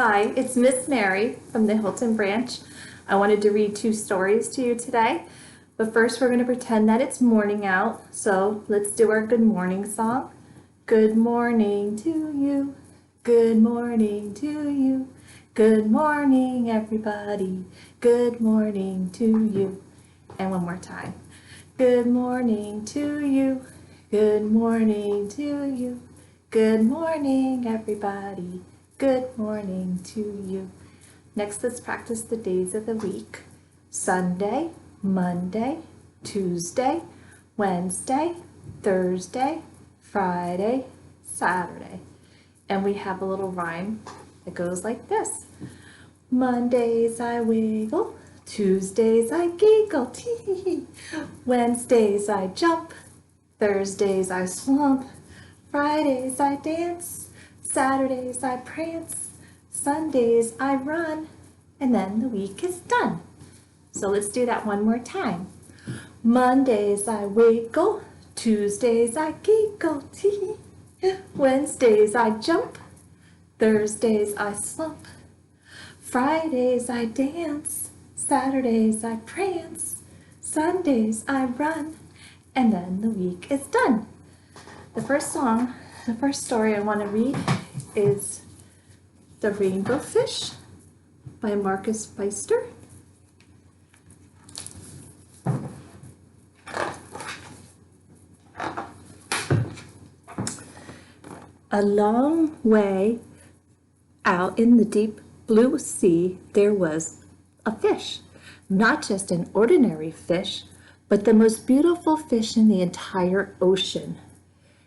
Hi, it's Miss Mary from the Hilton branch. I wanted to read 2 stories to you today, but first we're going to pretend that it's morning out. So let's do our good morning song. Good morning to you. Good morning to you. Good morning, everybody. Good morning to you. And one more time. Good morning to you. Good morning to you. Good morning, everybody. Good morning to you. Next, let's practice the days of the week. Sunday, Monday, Tuesday, Wednesday, Thursday, Friday, Saturday. And we have a little rhyme that goes like this. Mondays I wiggle, Tuesdays I giggle, tee. Wednesdays I jump, Thursdays I slump, Fridays I dance, Saturdays I prance, Sundays I run, and then the week is done. So let's do that one more time. Mondays I wiggle, Tuesdays I giggle, tee. Wednesdays I jump, Thursdays I slump, Fridays I dance, Saturdays I prance, Sundays I run, and then the week is done. The first story I want to read is The Rainbow Fish by Marcus Pfister. A long way out in the deep blue sea, there was a fish, not just an ordinary fish, but the most beautiful fish in the entire ocean.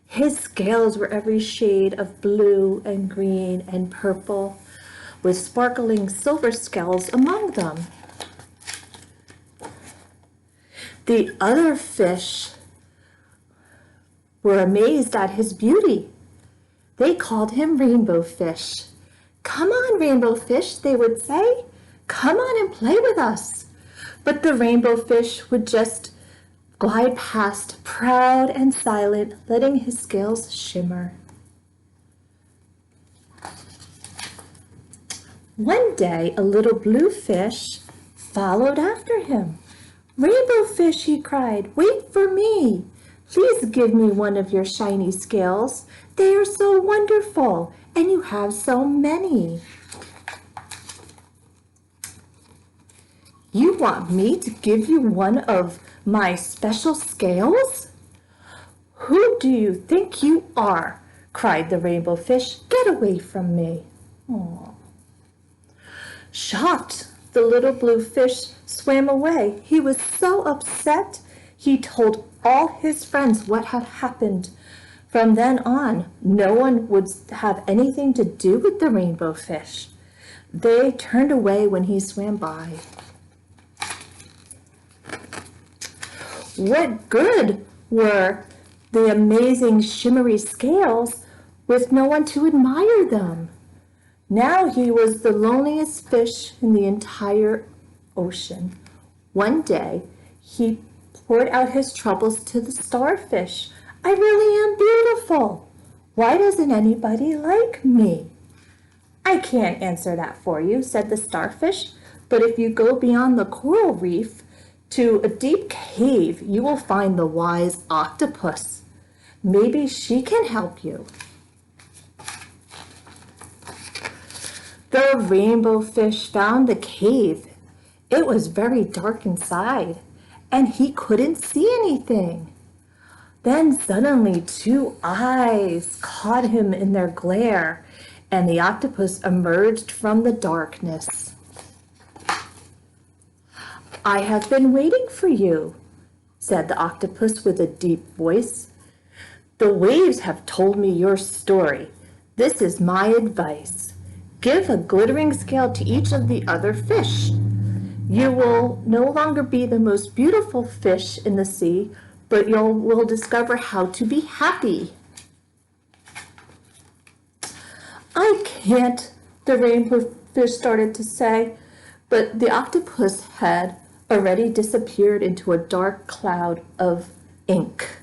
His scales were every shade of blue and green and purple, with sparkling silver scales among them. The other fish were amazed at his beauty. They called him Rainbow Fish. "Come on, Rainbow Fish," they would say. "Come on and play with us." But the Rainbow Fish would just glide past, proud and silent, letting his scales shimmer. One day, a little blue fish followed after him. "Rainbow Fish," he cried, "wait for me. Please give me one of your shiny scales. They are so wonderful, and you have so many." "You want me to give you one of my special scales? Who do you think you are?" cried the Rainbow Fish. "Get away from me." Aww. Shocked, the little blue fish swam away. He was so upset, he told all his friends what had happened. From then on, no one would have anything to do with the Rainbow Fish. They turned away when he swam by. What good were the amazing shimmery scales with no one to admire them? Now he was the loneliest fish in the entire ocean. One day, he poured out his troubles to the starfish. "I really am beautiful. Why doesn't anybody like me?" "I can't answer that for you," said the starfish, "but if you go beyond the coral reef to a deep cave, you will find the wise octopus. Maybe she can help you." The Rainbow Fish found the cave. It was very dark inside, and he couldn't see anything. Then suddenly 2 eyes caught him in their glare, and the octopus emerged from the darkness. "I have been waiting for you," said the octopus with a deep voice. "The waves have told me your story. This is my advice. Give a glittering scale to each of the other fish. You will no longer be the most beautiful fish in the sea, but you will discover how to be happy." "I can't," the Rainbow Fish started to say, but the octopus had already disappeared into a dark cloud of ink.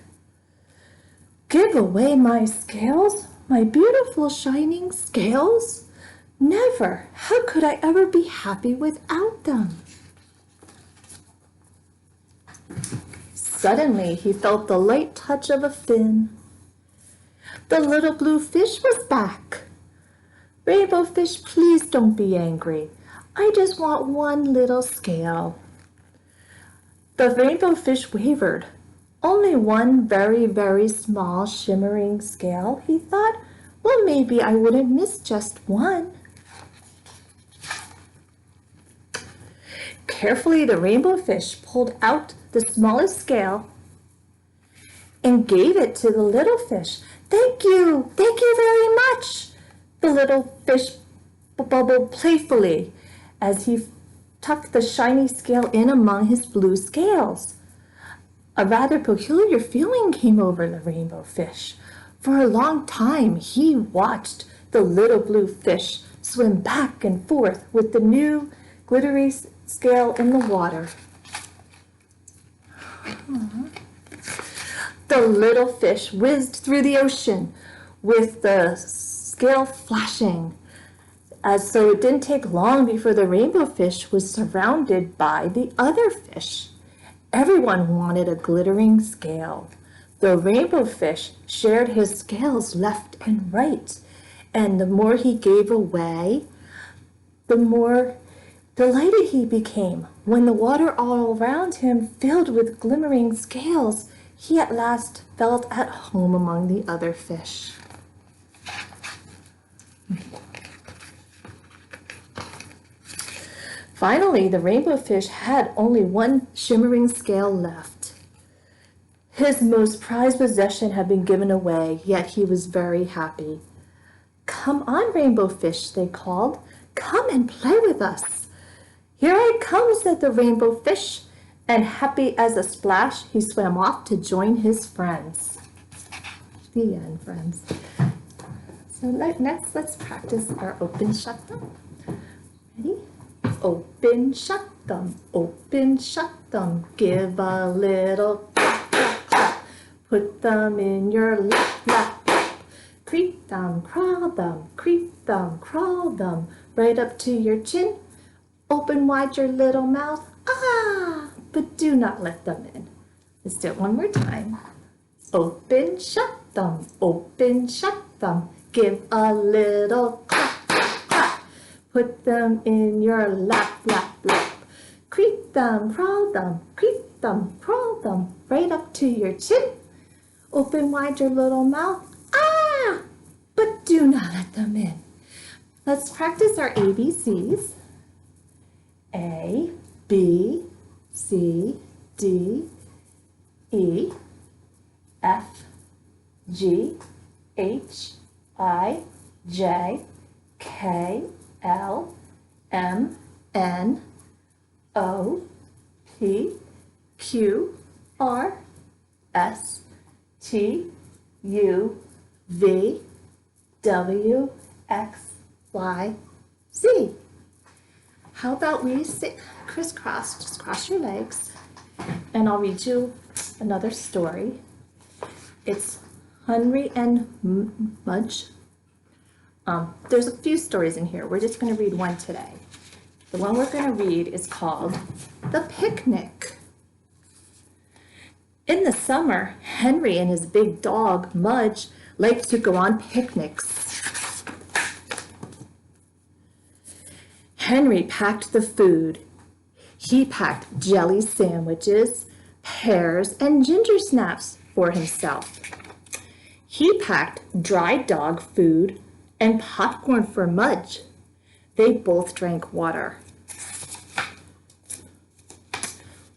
"Give away my scales, my beautiful shining scales? Never! How could I ever be happy without them? Suddenly he felt the light touch of a fin. The little blue fish was back. Rainbow fish, please don't be angry. I just want one little scale. The rainbow fish wavered. Only one very, very small shimmering scale, he thought. Well, maybe I wouldn't miss just one. Carefully, the rainbow fish pulled out the smallest scale and gave it to the little fish. Thank you very much. The little fish bubbled playfully as he tucked the shiny scale in among his blue scales. A rather peculiar feeling came over the rainbow fish. For a long time, he watched the little blue fish swim back and forth with the new glittery scale in the water. The little fish whizzed through the ocean with the scale flashing. So it didn't take long before the rainbow fish was surrounded by the other fish. Everyone wanted a glittering scale. The rainbow fish shared his scales left and right, and the more he gave away, the more delighted he became. When the water all around him filled with glimmering scales, he at last felt at home among the other fish. Finally, the rainbow fish had only one shimmering scale left. His most prized possession had been given away, yet he was very happy. Come on, rainbow fish, they called. Come and play with us. Here I come, said the rainbow fish, and happy as a splash, he swam off to join his friends. The end, friends. So next, let's practice our open shut them. Ready? Open shut them, give a little clap, clap, clap. Put them in your lap, lap, lap. Creep them, crawl them, right up to your chin. Open wide your little mouth, ah, but do not let them in. Let's do it one more time. Open, shut them, give a little clap, clap, clap. Put them in your lap, lap, lap. Creep them, crawl them, right up to your chin. Open wide your little mouth, ah, but do not let them in. Let's practice our ABCs. A, B, C, D, E, F, G, H, I, J, K, L, M, N, O, P, Q, R, S, T, U, V, W, X, Y, Z. How about we sit crisscross, just cross your legs, and I'll read you another story. It's Henry and Mudge. There's a few stories in here. We're just going to read one today. The one we're going to read is called The Picnic. In the summer, Henry and his big dog, Mudge, liked to go on picnics. Henry packed the food. He packed jelly sandwiches, pears, and ginger snaps for himself. He packed dried dog food and popcorn for Mudge. They both drank water.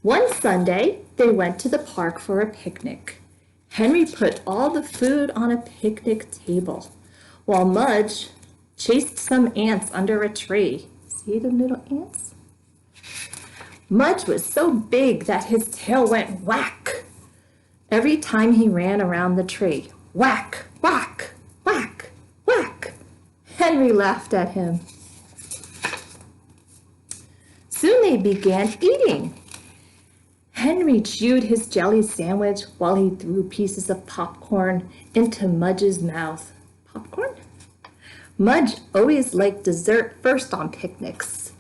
One Sunday, they went to the park for a picnic. Henry put all the food on a picnic table, while Mudge chased some ants under a tree. See the little ants? Mudge was so big that his tail went whack every time he ran around the tree. Whack, whack, whack, whack. Henry laughed at him. Soon they began eating. Henry chewed his jelly sandwich while he threw pieces of popcorn into Mudge's mouth. Popcorn? Mudge always liked dessert first on picnics.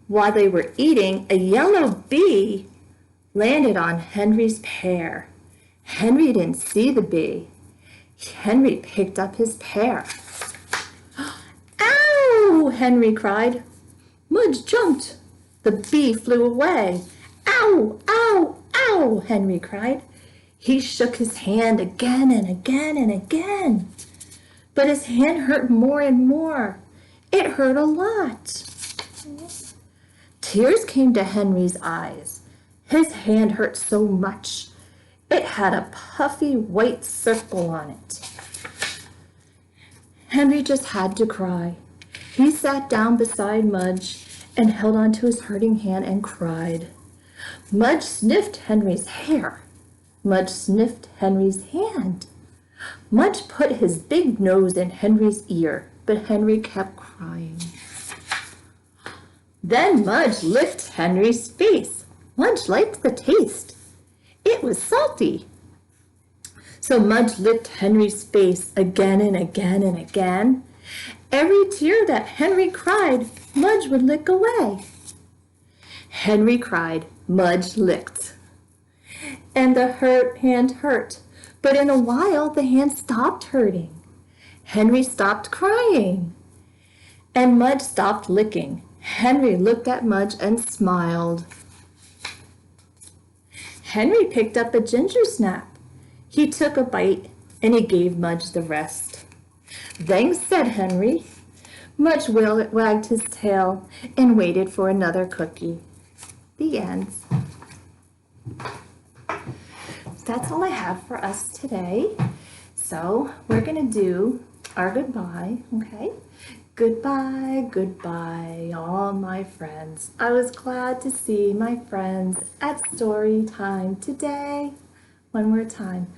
While they were eating, a yellow bee landed on Henry's pear. Henry didn't see the bee. Henry picked up his pear. "Ow!" Henry cried. Mudge jumped. The bee flew away. "Ow! Ow! Ow!" Henry cried. He shook his hand again and again and again. But his hand hurt more and more. It hurt a lot. Tears came to Henry's eyes. His hand hurt so much. It had a puffy white circle on it. Henry just had to cry. He sat down beside Mudge and held onto his hurting hand and cried. Mudge sniffed Henry's hair. Mudge sniffed Henry's hand. Mudge put his big nose in Henry's ear, but Henry kept crying. Then Mudge licked Henry's face. Mudge liked the taste. It was salty. So Mudge licked Henry's face again and again and again. Every tear that Henry cried, Mudge would lick away. Henry cried, Mudge licked. And the hand hurt, but in a while the hand stopped hurting. Henry stopped crying, and Mudge stopped licking. Henry looked at Mudge and smiled. Henry picked up a ginger snap. He took a bite and he gave Mudge the rest. Thanks, said Henry. Mudge wagged his tail and waited for another cookie. The end. That's all I have for us today. So we're going to do our goodbye, okay? Goodbye, goodbye, all my friends. I was glad to see my friends at story time today. One more time.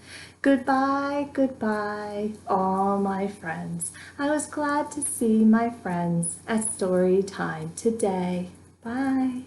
Goodbye, goodbye, all my friends. I was glad to see my friends at story time today. Bye.